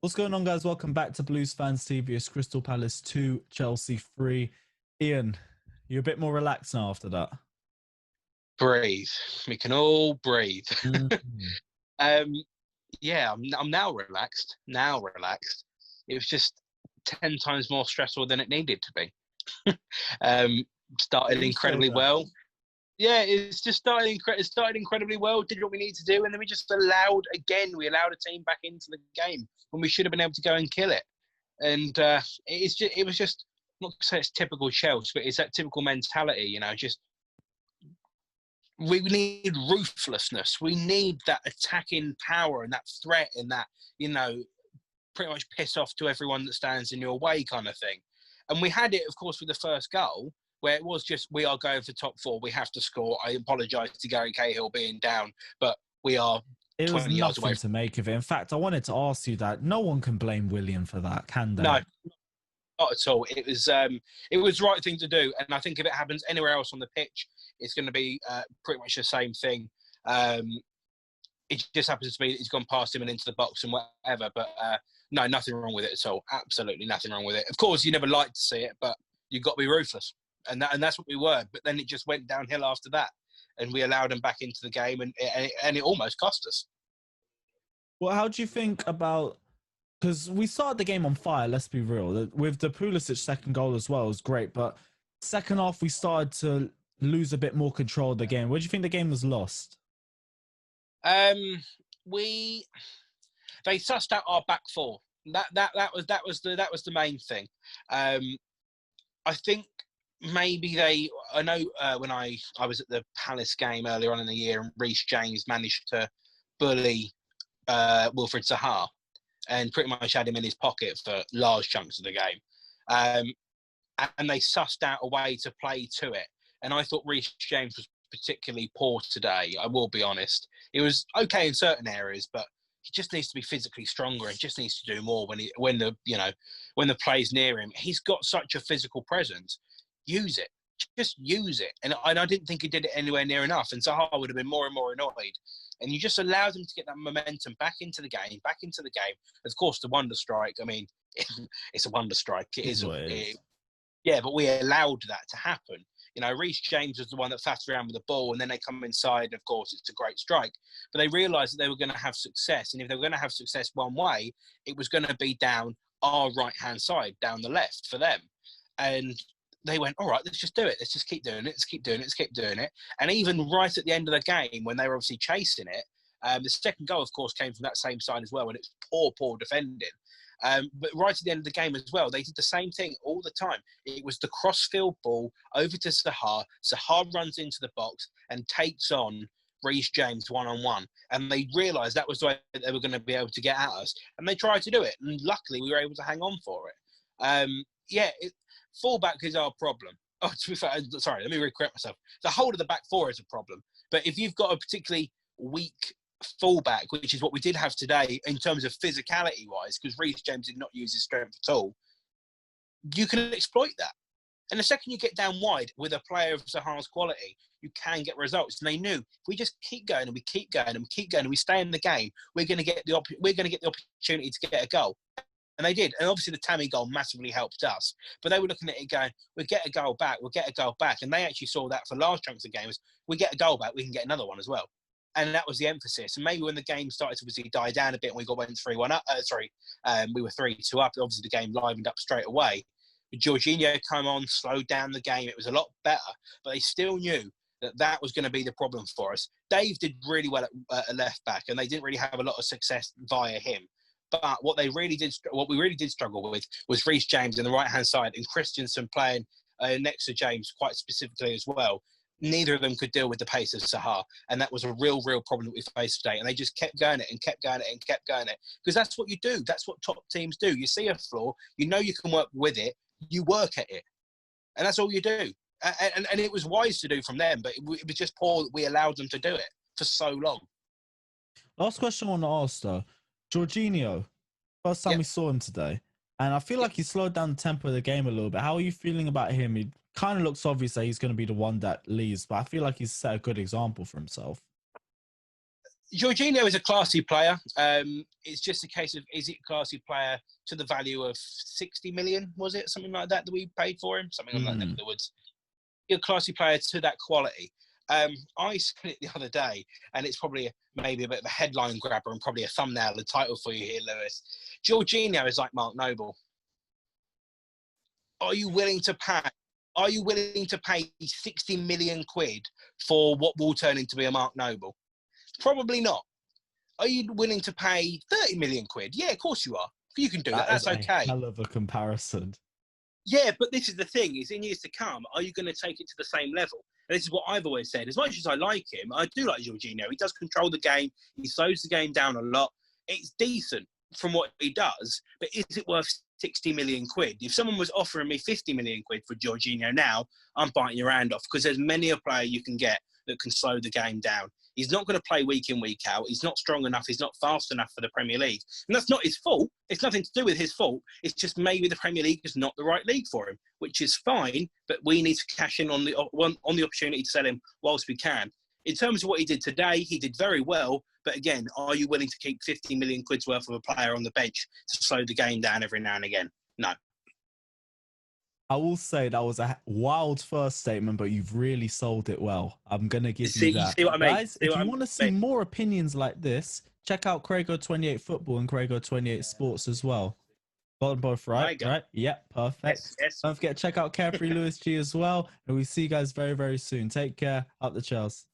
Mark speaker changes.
Speaker 1: What's going on, guys? Welcome back to Blues Fans TV. It's Crystal Palace 2, Chelsea 3. Ian, you're a bit more relaxed now after that.
Speaker 2: Breathe. We can all breathe.
Speaker 1: Mm.
Speaker 2: Yeah, I'm now relaxed. It was just 10 times more stressful than it needed to be. Started
Speaker 1: You say
Speaker 2: incredibly
Speaker 1: that.
Speaker 2: well. Yeah, it's just it started incredibly well, did what we needed to do, and then we allowed a team back into the game when we should have been able to go and kill it. And it was just, not to say it's typical Chelsea, but it's that typical mentality, just we need ruthlessness. We need that attacking power and that threat and that, pretty much piss off to everyone that stands in your way kind of thing. And we had it, of course, with the first goal, where it was just, we are going for top four. We have to score. I apologise to Gary Cahill being down, but we are
Speaker 1: It was
Speaker 2: 20 yards away.
Speaker 1: nothing to make of it. In fact, I wanted to ask you that. No one can blame William for that, can they?
Speaker 2: No, not at all. It was the right thing to do. And I think if it happens anywhere else on the pitch, it's going to be pretty much the same thing. It just happens to be that he's gone past him and into the box and whatever. But no, nothing wrong with it at all. Absolutely nothing wrong with it. Of course, you never like to see it, but you've got to be ruthless. And that's what we were. But then it just went downhill after that. And we allowed them back into the game, and it almost cost us.
Speaker 1: Well, how do you think about... Because we started the game on fire, let's be real. With the Pulisic second goal as well, it was great. But second half, we started to lose a bit more control of the game. Where do you think the game was lost?
Speaker 2: They sussed out our back four. That was the main thing. I think maybe I know when I was at the Palace game earlier on in the year, and Reece James managed to bully Wilfried Zaha and pretty much had him in his pocket for large chunks of the game. And they sussed out a way to play to it. And I thought Reece James was particularly poor today, I will be honest. It was okay in certain areas, but he just needs to be physically stronger and just needs to do more when the play's near him. He's got such a physical presence. Use it. Just use it. And I didn't think he did it anywhere near enough. And Zaha would have been more and more annoyed. And you just allowed him to get that momentum back into the game. Of course, the wonder strike, I mean, it's a wonder strike. It is. Yeah, but we allowed that to happen. Reece James was the one that faffed around with the ball, and then they come inside, and of course, it's a great strike. But they realised that they were going to have success, and if they were going to have success one way, it was going to be down our right-hand side, down the left for them. And they went, all right, let's just do it. Let's just keep doing it. And even right at the end of the game, when they were obviously chasing it, the second goal, of course, came from that same side as well, and it's poor defending. But right at the end of the game as well, they did the same thing all the time. It was the cross-field ball over to Zaha. Zaha runs into the box and takes on Reece James one-on-one. And they realised that was the way they were going to be able to get at us. And they tried to do it. And luckily, we were able to hang on for it. Fullback is our problem. Oh, to be fair, sorry, let me correct myself. The whole of the back four is a problem. But if you've got a particularly weak fullback, which is what we did have today in terms of physicality wise, because Reece James did not use his strength at all, you can exploit that. And the second you get down wide with a player of Zaha's quality, you can get results. And they knew if we just keep going and we keep going and we stay in the game, we're going to get the opportunity to get a goal. And they did. And obviously the Tammy goal massively helped us. But they were looking at it going, we'll get a goal back. And they actually saw that for large chunks of games. We get a goal back, we can get another one as well. And that was the emphasis. And maybe when the game started to obviously die down a bit and we went 3-1 up, we were 3-2 up. Obviously the game livened up straight away. But Jorginho came on, slowed down the game. It was a lot better. But they still knew that was going to be the problem for us. Dave did really well at left back, and they didn't really have a lot of success via him. But what we really did struggle with was Reece James on the right-hand side and Christensen playing next to James quite specifically as well. Neither of them could deal with the pace of Zaha. And that was a real problem that we faced today. And they just kept going it. Because that's what you do. That's what top teams do. You see a flaw, you know you can work with it, you work at it. And that's all you do. And it was wise to do from them, but it was just poor that we allowed them to do it for so long.
Speaker 1: Last question I want to ask, though. Jorginho, first time we saw him today, and I feel like he slowed down the tempo of the game a little bit. How are you feeling about him? It kind of looks obvious that he's going to be the one that leads, but I feel like he's set a good example for himself.
Speaker 2: Jorginho is a classy player. It's just a case of, is it a classy player to the value of 60 million? Was it something like that we paid for him? Something on that neck of the woods. A classy player to that quality. I said it the other day, and it's probably maybe a bit of a headline grabber and probably a thumbnail, the title for you here, Lewis. Jorginho is like Mark Noble. Are you willing to pay? Are you willing to pay 60 million quid for what will turn into be a Mark Noble? Probably not. Are you willing to pay 30 million quid? Yeah, of course you are. You can do that. That's okay.
Speaker 1: A hell of a comparison.
Speaker 2: Yeah, but this is the thing, is in years to come, are you going to take it to the same level? And this is what I've always said. As much as I like him, I do like Jorginho. He does control the game. He slows the game down a lot. It's decent from what he does, but is it worth 60 million quid? If someone was offering me 50 million quid for Jorginho now, I'm biting your hand off, because there's many a player you can get that can slow the game down. He's not going to play week in, week out. He's not strong enough. He's not fast enough for the Premier League. And that's not his fault. It's nothing to do with his fault. It's just maybe the Premier League is not the right league for him, which is fine, but we need to cash in on the opportunity to sell him whilst we can. In terms of what he did today, he did very well. But again, are you willing to keep 50 million quid's worth of a player on the bench to slow the game down every now and again? No.
Speaker 1: I will say that was a wild first statement, but you've really sold it well. I'm going to give you that.
Speaker 2: You see what I mean?
Speaker 1: Guys, if you want to see more opinions like this, check out Craigo28 Football and Craigo28 Sports as well. Got them both right? Yep, perfect.
Speaker 2: Yes.
Speaker 1: Don't forget to check out Carefree Lewis G as well. And we'll see you guys very, very soon. Take care. Up the Chels.